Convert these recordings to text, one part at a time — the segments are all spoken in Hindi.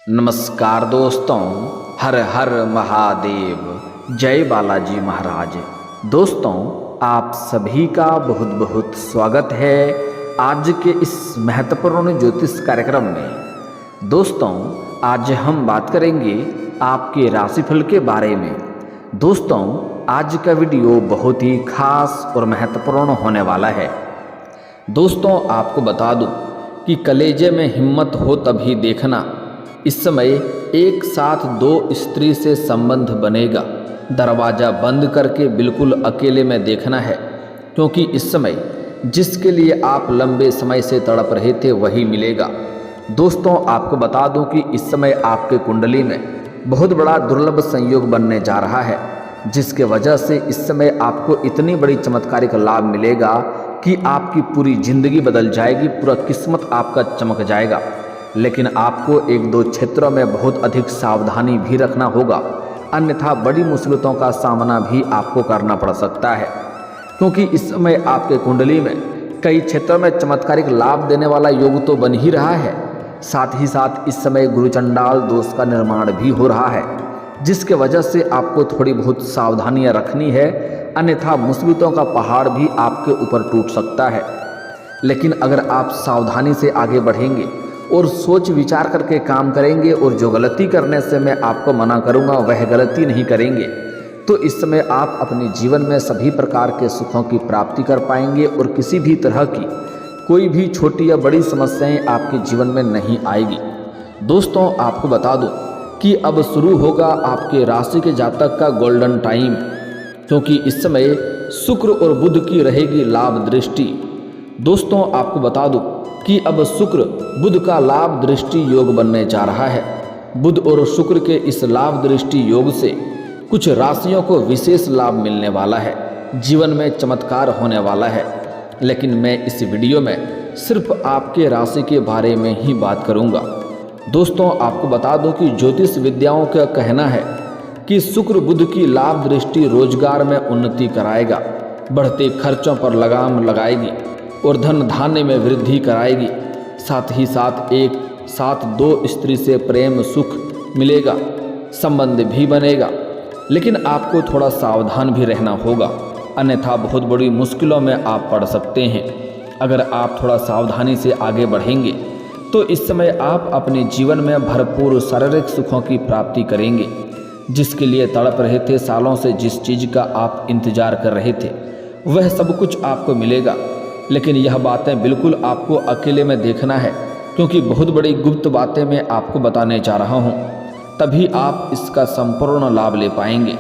नमस्कार दोस्तों, हर हर महादेव, जय बालाजी महाराज। दोस्तों, आप सभी का बहुत बहुत स्वागत है आज के इस महत्वपूर्ण ज्योतिष कार्यक्रम में। दोस्तों, आज हम बात करेंगे आपके राशिफल के बारे में। दोस्तों, आज का वीडियो बहुत ही खास और महत्वपूर्ण होने वाला है। दोस्तों, आपको बता दूं कि कलेजे में हिम्मत हो तभी देखना, इस समय एक साथ दो स्त्री से संबंध बनेगा। दरवाज़ा बंद करके बिल्कुल अकेले में देखना है, क्योंकि इस समय जिसके लिए आप लंबे समय से तड़प रहे थे वही मिलेगा। दोस्तों, आपको बता दूं कि इस समय आपके कुंडली में बहुत बड़ा दुर्लभ संयोग बनने जा रहा है, जिसके वजह से इस समय आपको इतनी बड़ी चमत्कारिक लाभ मिलेगा कि आपकी पूरी जिंदगी बदल जाएगी, पूरा किस्मत आपका चमक जाएगा। लेकिन आपको एक दो क्षेत्रों में बहुत अधिक सावधानी भी रखना होगा, अन्यथा बड़ी मुसीबतों का सामना भी आपको करना पड़ सकता है, क्योंकि इस समय आपके कुंडली में कई क्षेत्रों में चमत्कारिक लाभ देने वाला योग तो बन ही रहा है, साथ ही साथ इस समय गुरुचंडाल दोष का निर्माण भी हो रहा है, जिसके वजह से आपको थोड़ी बहुत सावधानियां रखनी है, अन्यथा मुसीबतों का पहाड़ भी आपके ऊपर टूट सकता है। लेकिन अगर आप सावधानी से आगे बढ़ेंगे और सोच विचार करके काम करेंगे और जो गलती करने से मैं आपको मना करूंगा वह गलती नहीं करेंगे, तो इस समय आप अपने जीवन में सभी प्रकार के सुखों की प्राप्ति कर पाएंगे और किसी भी तरह की कोई भी छोटी या बड़ी समस्याएं आपके जीवन में नहीं आएगी। दोस्तों, आपको बता दूं कि अब शुरू होगा आपके राशि के जातक का गोल्डन टाइम, क्योंकि इस समय शुक्र और बुध की रहेगी लाभ दृष्टि। दोस्तों, आपको बता दूं कि अब शुक्र बुध का लाभ दृष्टि योग बनने जा रहा है। बुध और शुक्र के इस लाभ दृष्टि योग से कुछ राशियों को विशेष लाभ मिलने वाला है, जीवन में चमत्कार होने वाला है। लेकिन मैं इस वीडियो में सिर्फ आपके राशि के बारे में ही बात करूंगा। दोस्तों, आपको बता दूं कि ज्योतिष विद्याओं का कहना है कि शुक्र बुध की लाभ दृष्टि रोजगार में उन्नति कराएगा, बढ़ते खर्चों पर लगाम लगाएगी और धन धान्य में वृद्धि कराएगी। साथ ही साथ एक साथ दो स्त्री से प्रेम सुख मिलेगा, संबंध भी बनेगा। लेकिन आपको थोड़ा सावधान भी रहना होगा, अन्यथा बहुत बड़ी मुश्किलों में आप पड़ सकते हैं। अगर आप थोड़ा सावधानी से आगे बढ़ेंगे तो इस समय आप अपने जीवन में भरपूर शारीरिक सुखों की प्राप्ति करेंगे। जिसके लिए तड़प रहे थे, सालों से जिस चीज़ का आप इंतजार कर रहे थे, वह सब कुछ आपको मिलेगा। लेकिन यह बातें बिल्कुल आपको अकेले में देखना है, क्योंकि बहुत बड़ी गुप्त बातें मैं आपको बताने जा रहा हूँ, तभी आप इसका संपूर्ण लाभ ले पाएंगे।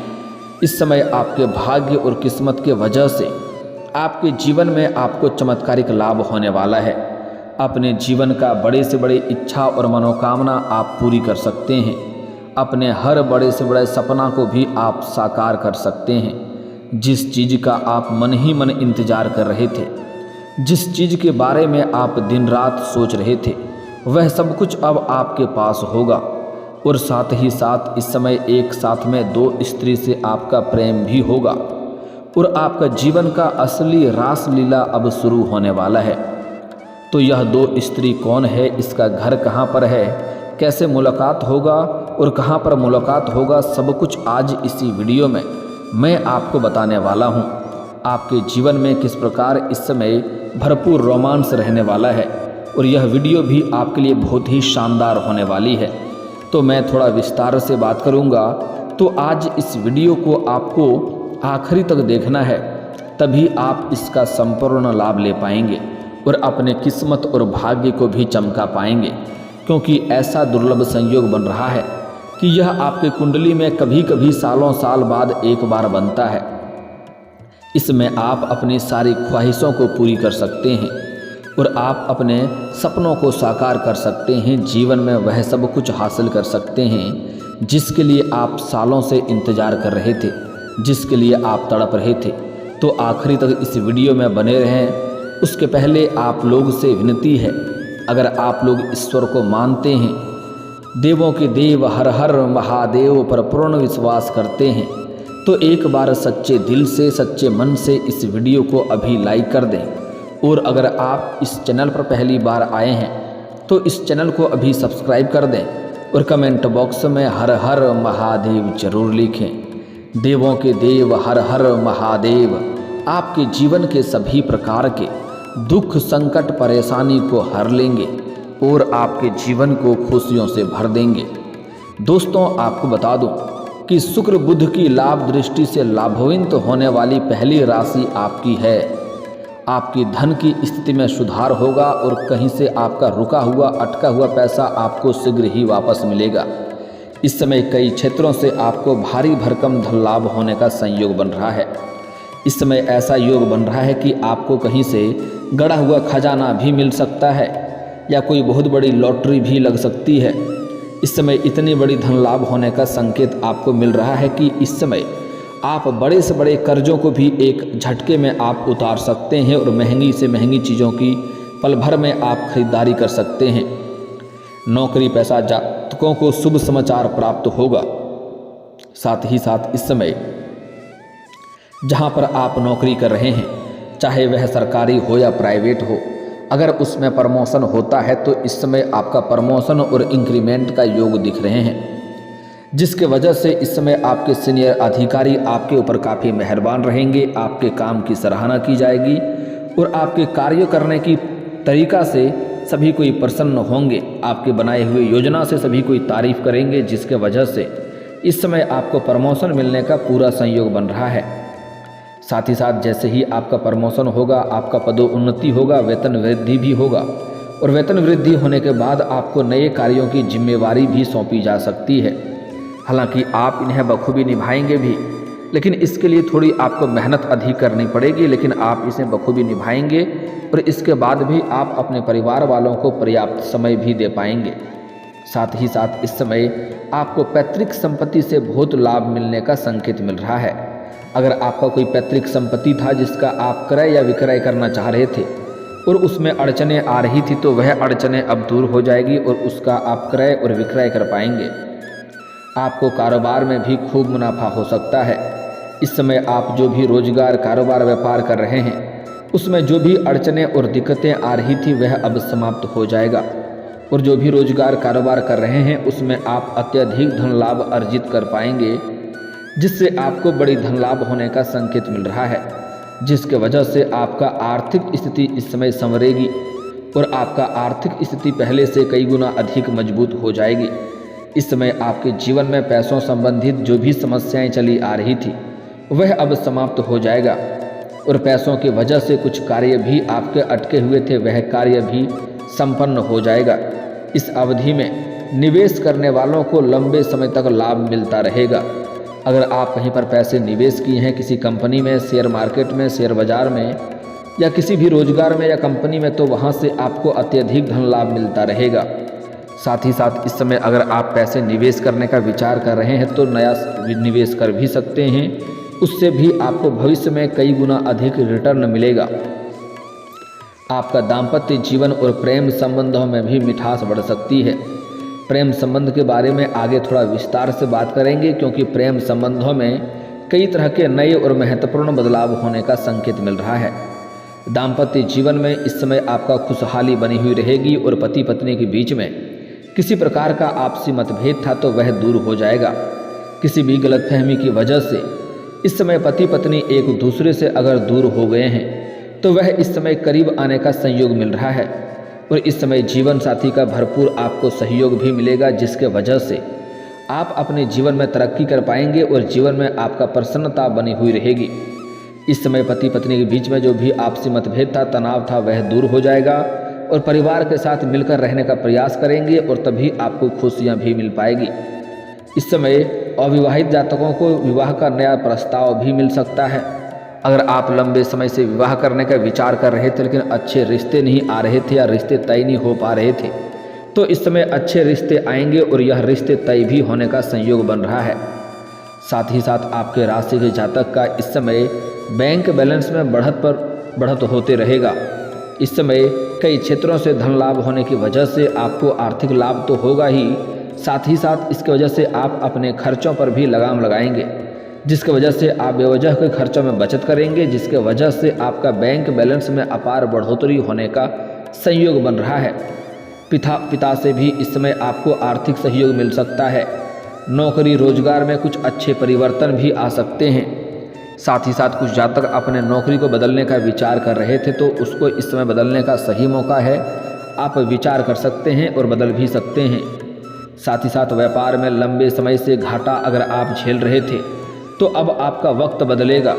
इस समय आपके भाग्य और किस्मत के वजह से आपके जीवन में आपको चमत्कारिक लाभ होने वाला है। अपने जीवन का बड़े से बड़े इच्छा और मनोकामना आप पूरी कर सकते हैं। अपने हर बड़े से बड़े सपना को भी आप साकार कर सकते हैं। जिस चीज़ का आप मन ही मन इंतजार कर रहे थे, जिस चीज़ के बारे में आप दिन रात सोच रहे थे, वह सब कुछ अब आपके पास होगा। और साथ ही साथ इस समय एक साथ में दो स्त्री से आपका प्रेम भी होगा और आपका जीवन का असली रास लीला अब शुरू होने वाला है। तो यह दो स्त्री कौन है, इसका घर कहाँ पर है, कैसे मुलाकात होगा और कहाँ पर मुलाकात होगा, सब कुछ आज इसी वीडियो में मैं आपको बताने वाला हूँ। आपके जीवन में किस प्रकार इस समय भरपूर रोमांस रहने वाला है और यह वीडियो भी आपके लिए बहुत ही शानदार होने वाली है। तो मैं थोड़ा विस्तार से बात करूंगा, तो आज इस वीडियो को आपको आखिरी तक देखना है, तभी आप इसका संपूर्ण लाभ ले पाएंगे और अपने किस्मत और भाग्य को भी चमका पाएंगे। क्योंकि ऐसा दुर्लभ संयोग बन रहा है कि यह आपके कुंडली में कभी कभी सालों साल बाद एक बार बनता है। इसमें आप अपनी सारी ख्वाहिशों को पूरी कर सकते हैं और आप अपने सपनों को साकार कर सकते हैं। जीवन में वह सब कुछ हासिल कर सकते हैं जिसके लिए आप सालों से इंतजार कर रहे थे, जिसके लिए आप तड़प रहे थे। तो आखिरी तक इस वीडियो में बने रहें। उसके पहले आप लोग से विनती है, अगर आप लोग ईश्वर को मानते हैं, देवों के देव हर हर महादेव पर पूर्ण विश्वास करते हैं, तो एक बार सच्चे दिल से सच्चे मन से इस वीडियो को अभी लाइक कर दें। और अगर आप इस चैनल पर पहली बार आए हैं तो इस चैनल को अभी सब्सक्राइब कर दें और कमेंट बॉक्स में हर हर महादेव जरूर लिखें। देवों के देव हर हर महादेव आपके जीवन के सभी प्रकार के दुख संकट परेशानी को हर लेंगे और आपके जीवन को खुशियों से भर देंगे। दोस्तों, आपको बता दूं कि शुक्र बुध की लाभ दृष्टि से लाभान्वित होने वाली पहली राशि आपकी है। आपकी धन की स्थिति में सुधार होगा और कहीं से आपका रुका हुआ अटका हुआ पैसा आपको शीघ्र ही वापस मिलेगा। इस समय कई क्षेत्रों से आपको भारी भरकम धन लाभ होने का संयोग बन रहा है। इस समय ऐसा योग बन रहा है कि आपको कहीं से गड़ा हुआ खजाना भी मिल सकता है या कोई बहुत बड़ी लॉटरी भी लग सकती है। इस समय इतनी बड़ी धन लाभ होने का संकेत आपको मिल रहा है कि इस समय आप बड़े से बड़े कर्जों को भी एक झटके में आप उतार सकते हैं और महंगी से महंगी चीज़ों की पल भर में आप खरीदारी कर सकते हैं। नौकरी पेशा जातकों को शुभ समाचार प्राप्त होगा। साथ ही साथ इस समय जहां पर आप नौकरी कर रहे हैं, चाहे वह सरकारी हो या प्राइवेट हो, अगर उसमें प्रमोशन होता है तो इस समय आपका प्रमोशन और इंक्रीमेंट का योग दिख रहे हैं, जिसके वजह से इस समय आपके सीनियर अधिकारी आपके ऊपर काफ़ी मेहरबान रहेंगे। आपके काम की सराहना की जाएगी और आपके कार्य करने की तरीका से सभी कोई प्रसन्न होंगे। आपके बनाए हुए योजना से सभी कोई तारीफ करेंगे, जिसके वजह से इस समय आपको प्रमोशन मिलने का पूरा संयोग बन रहा है। साथ ही साथ जैसे ही आपका प्रमोशन होगा, आपका पदोन्नति होगा, वेतन वृद्धि भी होगा और वेतन वृद्धि होने के बाद आपको नए कार्यों की जिम्मेवारी भी सौंपी जा सकती है। हालांकि आप इन्हें बखूबी निभाएंगे भी, लेकिन इसके लिए थोड़ी आपको मेहनत अधिक करनी पड़ेगी, लेकिन आप इसे बखूबी निभाएंगे और इसके बाद भी आप अपने परिवार वालों को पर्याप्त समय भी दे पाएंगे। साथ ही साथ इस समय आपको पैतृक संपत्ति से बहुत लाभ मिलने का संकेत मिल रहा है। अगर आपका कोई पैतृक संपत्ति था जिसका आप क्रय या विक्रय करना चाह रहे थे और उसमें अड़चनें आ रही थी, तो वह अड़चनें अब दूर हो जाएगी और उसका आप क्रय और विक्रय कर पाएंगे। आपको कारोबार में भी खूब मुनाफा हो सकता है। इस समय आप जो भी रोजगार, कारोबार, व्यापार कर रहे हैं, उसमें जो भी अड़चनें और दिक्कतें आ रही थी वह अब समाप्त हो जाएगा और जो भी रोजगार, कारोबार कर रहे हैं उसमें आप अत्यधिक धन लाभ अर्जित कर पाएंगे, जिससे आपको बड़ी धन लाभ होने का संकेत मिल रहा है, जिसके वजह से आपका आर्थिक स्थिति इस समय संवरेगी और आपका आर्थिक स्थिति पहले से कई गुना अधिक मजबूत हो जाएगी। इस समय आपके जीवन में पैसों संबंधित जो भी समस्याएं चली आ रही थी वह अब समाप्त हो जाएगा और पैसों की वजह से कुछ कार्य भी आपके अटके हुए थे वह कार्य भी संपन्न हो जाएगा। इस अवधि में निवेश करने वालों को लंबे समय तक लाभ मिलता रहेगा। अगर आप कहीं पर पैसे निवेश किए हैं, किसी कंपनी में, शेयर मार्केट में, शेयर बाजार में या किसी भी रोजगार में या कंपनी में, तो वहाँ से आपको अत्यधिक धन लाभ मिलता रहेगा। साथ ही साथ इस समय अगर आप पैसे निवेश करने का विचार कर रहे हैं तो नया निवेश कर भी सकते हैं, उससे भी आपको भविष्य में कई गुना अधिक रिटर्न मिलेगा। आपका दाम्पत्य जीवन और प्रेम संबंधों में भी मिठास बढ़ सकती है। प्रेम संबंध के बारे में आगे थोड़ा विस्तार से बात करेंगे, क्योंकि प्रेम संबंधों में कई तरह के नए और महत्वपूर्ण बदलाव होने का संकेत मिल रहा है। दाम्पत्य जीवन में इस समय आपका खुशहाली बनी हुई रहेगी और पति पत्नी के बीच में किसी प्रकार का आपसी मतभेद था तो वह दूर हो जाएगा। किसी भी गलतफहमी की वजह से इस समय पति पत्नी एक दूसरे से अगर दूर हो गए हैं तो वह इस समय करीब आने का संयोग मिल रहा है और इस समय जीवन साथी का भरपूर आपको सहयोग भी मिलेगा, जिसके वजह से आप अपने जीवन में तरक्की कर पाएंगे और जीवन में आपका प्रसन्नता बनी हुई रहेगी। इस समय पति पत्नी के बीच में जो भी आपसी मतभेद था, तनाव था, वह दूर हो जाएगा और परिवार के साथ मिलकर रहने का प्रयास करेंगे और तभी आपको खुशियां भी मिल पाएगी। इस समय अविवाहित जातकों को विवाह का नया प्रस्ताव भी मिल सकता है। अगर आप लंबे समय से विवाह करने का विचार कर रहे थे लेकिन अच्छे रिश्ते नहीं आ रहे थे या रिश्ते तय नहीं हो पा रहे थे, तो इस समय अच्छे रिश्ते आएंगे और यह रिश्ते तय भी होने का संयोग बन रहा है। साथ ही साथ आपके राशि के जातक का इस समय बैंक बैलेंस में बढ़त होते रहेगा। इस समय कई क्षेत्रों से धन लाभ होने की वजह से आपको आर्थिक लाभ तो होगा ही, साथ ही साथ इसकी वजह से आप अपने खर्चों पर भी लगाम लगाएंगे, जिसकी वजह से आप बेवजह के खर्चों में बचत करेंगे, जिसके वजह से आपका बैंक बैलेंस में अपार बढ़ोतरी होने का संयोग बन रहा है। पिता से भी इस समय आपको आर्थिक सहयोग मिल सकता है। नौकरी रोजगार में कुछ अच्छे परिवर्तन भी आ सकते हैं। साथ ही साथ कुछ जातक अपने नौकरी को बदलने का विचार कर रहे थे तो उसको इस समय बदलने का सही मौका है। आप विचार कर सकते हैं और बदल भी सकते हैं। साथ ही साथ व्यापार में लंबे समय से घाटा अगर आप झेल रहे थे तो अब आपका वक्त बदलेगा।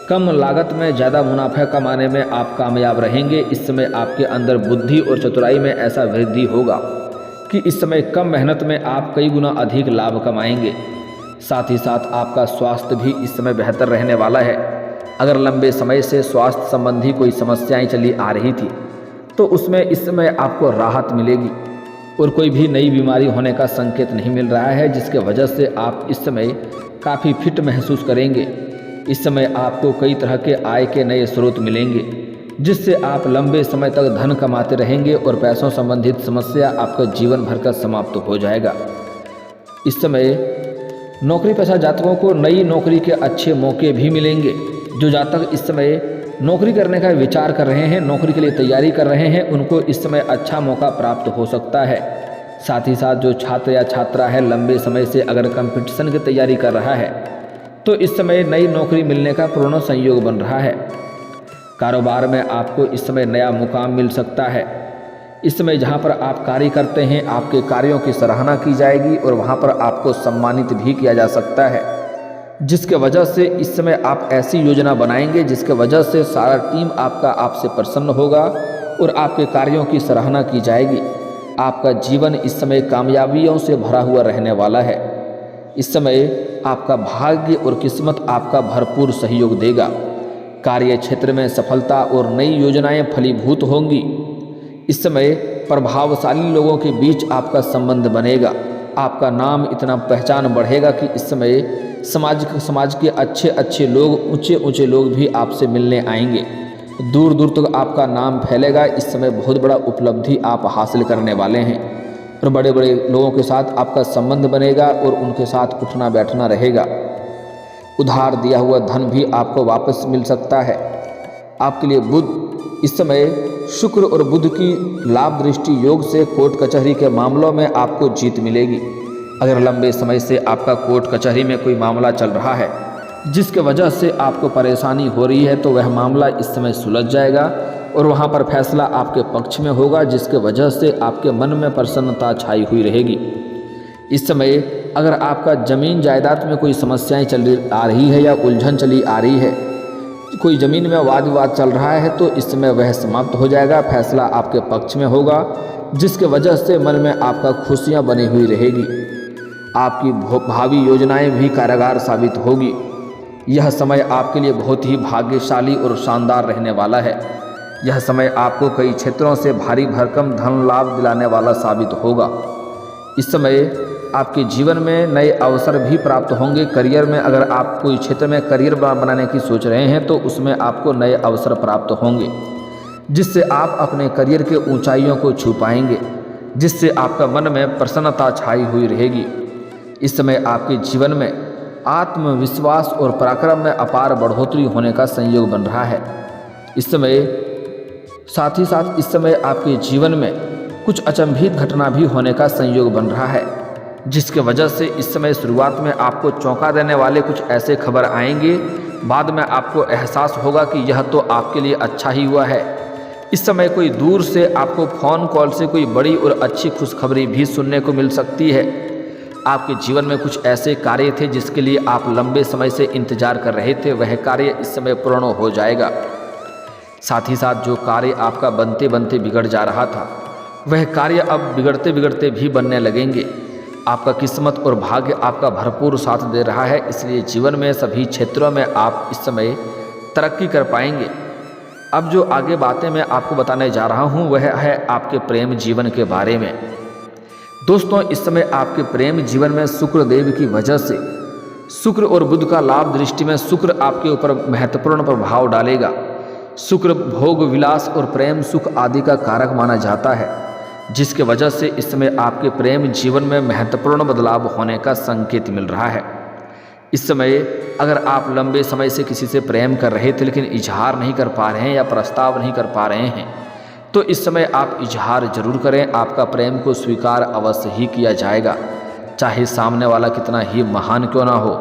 कम लागत में ज़्यादा मुनाफा कमाने में आप कामयाब रहेंगे। इस समय आपके अंदर बुद्धि और चतुराई में ऐसा वृद्धि होगा कि इस समय कम मेहनत में आप कई गुना अधिक लाभ कमाएंगे। साथ ही साथ आपका स्वास्थ्य भी इस समय बेहतर रहने वाला है। अगर लंबे समय से स्वास्थ्य संबंधी कोई समस्याएं चली आ रही थी तो उसमें इस समय आपको राहत मिलेगी और कोई भी नई बीमारी होने का संकेत नहीं मिल रहा है, जिसके वजह से आप इस समय काफ़ी फिट महसूस करेंगे। इस समय आपको कई तरह के आय के नए स्रोत मिलेंगे जिससे आप लंबे समय तक धन कमाते रहेंगे और पैसों संबंधित समस्या आपका जीवन भर का समाप्त हो जाएगा। इस समय नौकरी पेशा जातकों को नई नौकरी के अच्छे मौके भी मिलेंगे। जो जातक इस समय नौकरी करने का विचार कर रहे हैं, नौकरी के लिए तैयारी कर रहे हैं, उनको इस समय अच्छा मौका प्राप्त हो सकता है। साथ ही साथ जो छात्र या छात्रा है लंबे समय से अगर कंपटीशन की तैयारी कर रहा है तो इस समय नई नौकरी मिलने का पूर्ण संयोग बन रहा है। कारोबार में आपको इस समय नया मुकाम मिल सकता है। इस समय जहां पर आप कार्य करते हैं आपके कार्यों की सराहना की जाएगी और वहां पर आपको सम्मानित भी किया जा सकता है, जिसके वजह से इस समय आप ऐसी योजना बनाएंगे जिसके वजह से सारा टीम आपका आपसे प्रसन्न होगा और आपके कार्यों की सराहना की जाएगी। आपका जीवन इस समय कामयाबियों से भरा हुआ रहने वाला है। इस समय आपका भाग्य और किस्मत आपका भरपूर सहयोग देगा। कार्य क्षेत्र में सफलता और नई योजनाएं फलीभूत होंगी। इस समय प्रभावशाली लोगों के बीच आपका संबंध बनेगा। आपका नाम इतना पहचान बढ़ेगा कि इस समय समाज के अच्छे अच्छे लोग, ऊंचे ऊंचे लोग भी आपसे मिलने आएंगे। दूर दूर तक आपका नाम फैलेगा। इस समय बहुत बड़ा उपलब्धि आप हासिल करने वाले हैं और बड़े बड़े लोगों के साथ आपका संबंध बनेगा और उनके साथ उठना बैठना रहेगा। उधार दिया हुआ धन भी आपको वापस मिल सकता है। आपके लिए बुध इस समय शुक्र और बुध की लाभ दृष्टि योग से कोर्ट कचहरी के मामलों में आपको जीत मिलेगी। अगर लंबे समय से आपका कोर्ट कचहरी में कोई मामला चल रहा है जिसके वजह से आपको परेशानी हो रही है तो वह मामला इस समय सुलझ जाएगा और वहां पर फैसला आपके पक्ष में होगा, जिसके वजह से आपके मन में प्रसन्नता छाई हुई रहेगी। इस समय अगर आपका जमीन जायदाद में कोई समस्याएं चल आ रही है या उलझन चली आ रही है, कोई ज़मीन में वाद विवाद चल रहा है तो इस समय वह समाप्त हो जाएगा। फैसला आपके पक्ष में होगा, जिसके वजह से मन में आपका खुशियां बनी हुई रहेगी। आपकी भावी योजनाएं भी कारगर साबित होगी। यह समय आपके लिए बहुत ही भाग्यशाली और शानदार रहने वाला है। यह समय आपको कई क्षेत्रों से भारी भरकम धन लाभ दिलाने वाला साबित होगा। इस समय आपके जीवन में नए अवसर भी प्राप्त होंगे। करियर में अगर आप कोई क्षेत्र में करियर बनाने की सोच रहे हैं तो उसमें आपको नए अवसर प्राप्त होंगे, जिससे आप अपने करियर के ऊंचाइयों को छू पाएंगे, जिससे आपका मन में प्रसन्नता छाई हुई रहेगी। इस समय आपके जीवन में आत्मविश्वास और पराक्रम में अपार बढ़ोतरी होने का संयोग बन रहा है। इस समय साथ ही साथ इस समय आपके जीवन में कुछ अचंभित घटना भी होने का संयोग बन रहा है, जिसके वजह से इस समय शुरुआत में आपको चौंका देने वाले कुछ ऐसे खबर आएंगे, बाद में आपको एहसास होगा कि यह तो आपके लिए अच्छा ही हुआ है। इस समय कोई दूर से आपको फ़ोन कॉल से कोई बड़ी और अच्छी खुशखबरी भी सुनने को मिल सकती है। आपके जीवन में कुछ ऐसे कार्य थे जिसके लिए आप लंबे समय से इंतजार कर रहे थे, वह कार्य इस समय पूर्ण हो जाएगा। साथ ही साथ जो कार्य आपका बनते बनते बिगड़ जा रहा था वह कार्य अब बिगड़ते बिगड़ते भी बनने लगेंगे। आपका किस्मत और भाग्य आपका भरपूर साथ दे रहा है, इसलिए जीवन में सभी क्षेत्रों में आप इस समय तरक्की कर पाएंगे। अब जो आगे बातें मैं आपको बताने जा रहा हूँ वह है आपके प्रेम जीवन के बारे में। दोस्तों, इस समय आपके प्रेम जीवन में शुक्र देव की वजह से शुक्र और बुध का लाभ दृष्टि में शुक्र आपके ऊपर महत्वपूर्ण प्रभाव डालेगा। शुक्र भोग विलास और प्रेम सुख आदि का कारक माना जाता है, जिसके वजह से इस समय आपके प्रेम जीवन में महत्वपूर्ण बदलाव होने का संकेत मिल रहा है। इस समय अगर आप लंबे समय से किसी से प्रेम कर रहे थे लेकिन इजहार नहीं कर पा रहे हैं या प्रस्ताव नहीं कर पा रहे हैं तो इस समय आप इजहार जरूर करें, आपका प्रेम को स्वीकार अवश्य ही किया जाएगा, चाहे सामने वाला कितना ही महान क्यों ना हो।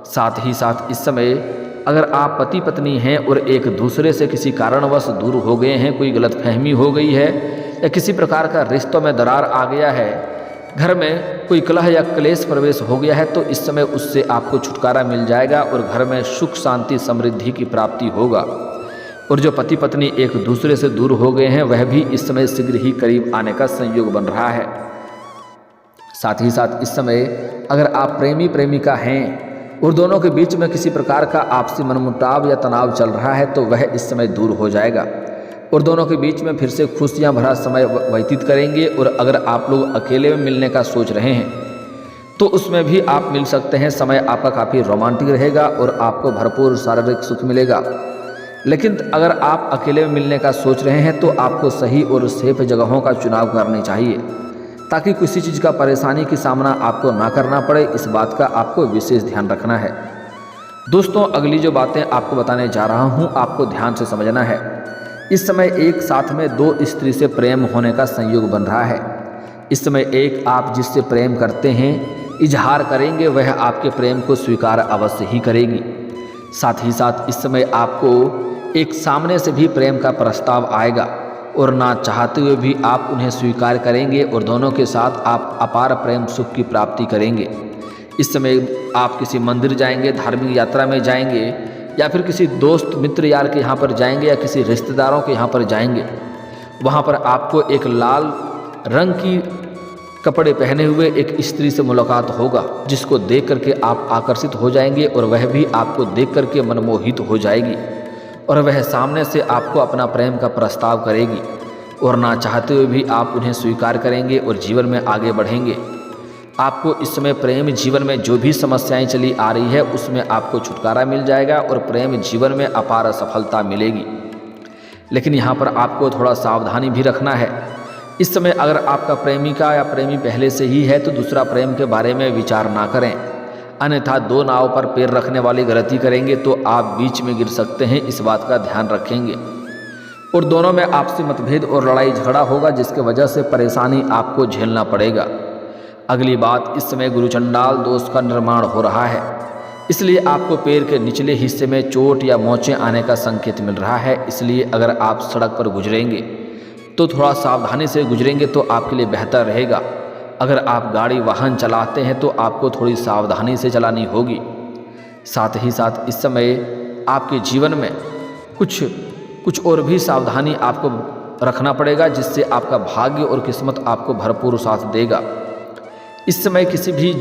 साथ ही साथ इस समय अगर आप पति पत्नी हैं और एक दूसरे से किसी कारणवश दूर हो गए हैं, कोई गलतफहमी हो गई है या किसी प्रकार का रिश्तों में दरार आ गया है, घर में कोई कलह या क्लेश प्रवेश हो गया है, तो इस समय उससे आपको छुटकारा मिल जाएगा और घर में सुख शांति समृद्धि की प्राप्ति होगा। और जो पति पत्नी एक दूसरे से दूर हो गए हैं वह भी इस समय शीघ्र ही करीब आने का संयोग बन रहा है। साथ ही साथ इस समय अगर आप प्रेमी प्रेमिका हैं और दोनों के बीच में किसी प्रकार का आपसी मनमुटाव या तनाव चल रहा है तो वह इस समय दूर हो जाएगा और दोनों के बीच में फिर से खुशियां भरा समय व्यतीत करेंगे। और अगर आप लोग अकेले में मिलने का सोच रहे हैं तो उसमें भी आप मिल सकते हैं। समय आपका काफ़ी रोमांटिक रहेगा और आपको भरपूर शारीरिक सुख मिलेगा। लेकिन अगर आप अकेले में मिलने का सोच रहे हैं तो आपको सही और सेफ जगहों का चुनाव करनी चाहिए ताकि किसी चीज़ का परेशानी की सामना आपको ना करना पड़े। इस बात का आपको विशेष ध्यान रखना है। दोस्तों, अगली जो बातें आपको बताने जा रहा हूँ आपको ध्यान से समझना है। इस समय एक साथ में दो स्त्री से प्रेम होने का संयोग बन रहा है। इस समय एक आप जिससे प्रेम करते हैं इजहार करेंगे, वह आपके प्रेम को स्वीकार अवश्य ही करेगी। साथ ही साथ इस समय आपको एक सामने से भी प्रेम का प्रस्ताव आएगा और ना चाहते हुए भी आप उन्हें स्वीकार करेंगे और दोनों के साथ आप अपार प्रेम सुख की प्राप्ति करेंगे। इस समय आप किसी मंदिर जाएंगे, धार्मिक यात्रा में जाएंगे या फिर किसी दोस्त मित्र यार के यहाँ पर जाएंगे या किसी रिश्तेदारों के यहाँ पर जाएंगे। वहाँ पर आपको एक लाल रंग की कपड़े पहने हुए एक स्त्री से मुलाकात होगा जिसको देख करके आप आकर्षित हो जाएंगे और वह भी आपको देख करके मनमोहित हो जाएगी और वह सामने से आपको अपना प्रेम का प्रस्ताव करेगी और ना चाहते हुए भी आप उन्हें स्वीकार करेंगे और जीवन में आगे बढ़ेंगे। आपको इस समय प्रेम जीवन में जो भी समस्याएं चली आ रही है उसमें आपको छुटकारा मिल जाएगा और प्रेम जीवन में अपार सफलता मिलेगी। लेकिन यहाँ पर आपको थोड़ा सावधानी भी रखना है। इस समय अगर आपका प्रेमिका या प्रेमी पहले से ही है तो दूसरा प्रेम के बारे में विचार ना करें, अन्यथा दो नाव पर पैर रखने वाली गलती करेंगे तो आप बीच में गिर सकते हैं। इस बात का ध्यान रखेंगे और दोनों में आपसी मतभेद और लड़ाई झगड़ा होगा जिसके वजह से परेशानी आपको झेलना पड़ेगा। अगली बात, इस समय गुरुचंडाल दोष का निर्माण हो रहा है, इसलिए आपको पैर के निचले हिस्से में चोट या मोचें आने का संकेत मिल रहा है। इसलिए अगर आप सड़क पर गुजरेंगे तो थोड़ा सावधानी से गुजरेंगे तो आपके लिए बेहतर रहेगा। अगर आप गाड़ी वाहन चलाते हैं तो आपको थोड़ी सावधानी से चलानी होगी। साथ ही साथ इस समय आपके जीवन में कुछ और भी सावधानी आपको रखना पड़ेगा जिससे आपका भाग्य और किस्मत आपको भरपूर साथ देगा। इस समय किसी भी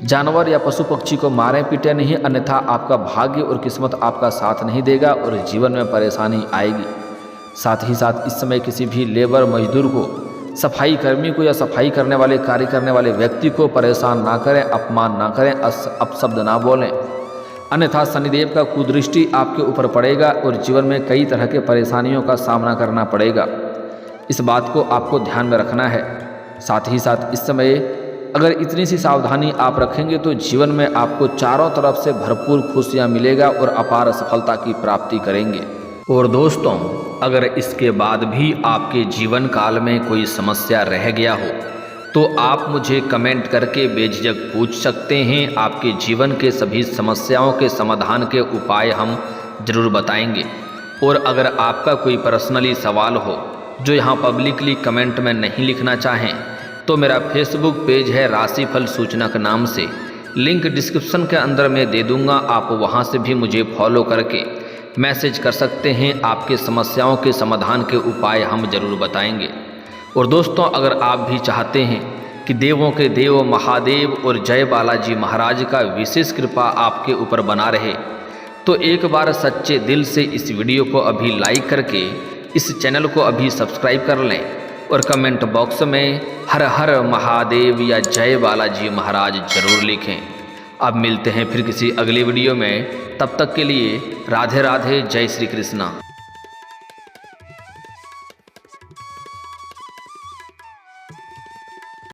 जानवर या पशु पक्षी को मारें पीटे नहीं, अन्यथा आपका भाग्य और किस्मत आपका साथ नहीं देगा और जीवन में परेशानी आएगी। साथ ही साथ इस समय किसी भी लेबर मजदूर को, सफाई कर्मी को या सफाई करने वाले कार्य करने वाले व्यक्ति को परेशान ना करें, अपमान ना करें, अपशब्द ना बोलें, अन्यथा शनिदेव का कुदृष्टि आपके ऊपर पड़ेगा और जीवन में कई तरह के परेशानियों का सामना करना पड़ेगा। इस बात को आपको ध्यान में रखना है। साथ ही साथ इस समय अगर इतनी सी सावधानी आप रखेंगे तो जीवन में आपको चारों तरफ से भरपूर खुशियाँ मिलेगा और अपार सफलता की प्राप्ति करेंगे। और दोस्तों, अगर इसके बाद भी आपके जीवन काल में कोई समस्या रह गया हो तो आप मुझे कमेंट करके बेझिझक पूछ सकते हैं। आपके जीवन के सभी समस्याओं के समाधान के उपाय हम जरूर बताएंगे। और अगर आपका कोई पर्सनली सवाल हो जो यहाँ पब्लिकली कमेंट में नहीं लिखना चाहें तो मेरा फेसबुक पेज है राशिफल सूचनक नाम से, लिंक डिस्क्रिप्शन के अंदर मैं दे दूँगा। आप वहाँ से भी मुझे फॉलो करके मैसेज कर सकते हैं। आपके समस्याओं के समाधान के उपाय हम जरूर बताएंगे। और दोस्तों, अगर आप भी चाहते हैं कि देवों के देव महादेव और जय बालाजी महाराज का विशेष कृपा आपके ऊपर बना रहे तो एक बार सच्चे दिल से इस वीडियो को अभी लाइक करके इस चैनल को अभी सब्सक्राइब कर लें और कमेंट बॉक्स में हर हर महादेव या जय बालाजी महाराज जरूर लिखें। अब मिलते हैं फिर किसी अगले वीडियो में, तब तक के लिए राधे राधे, जय श्री कृष्णा।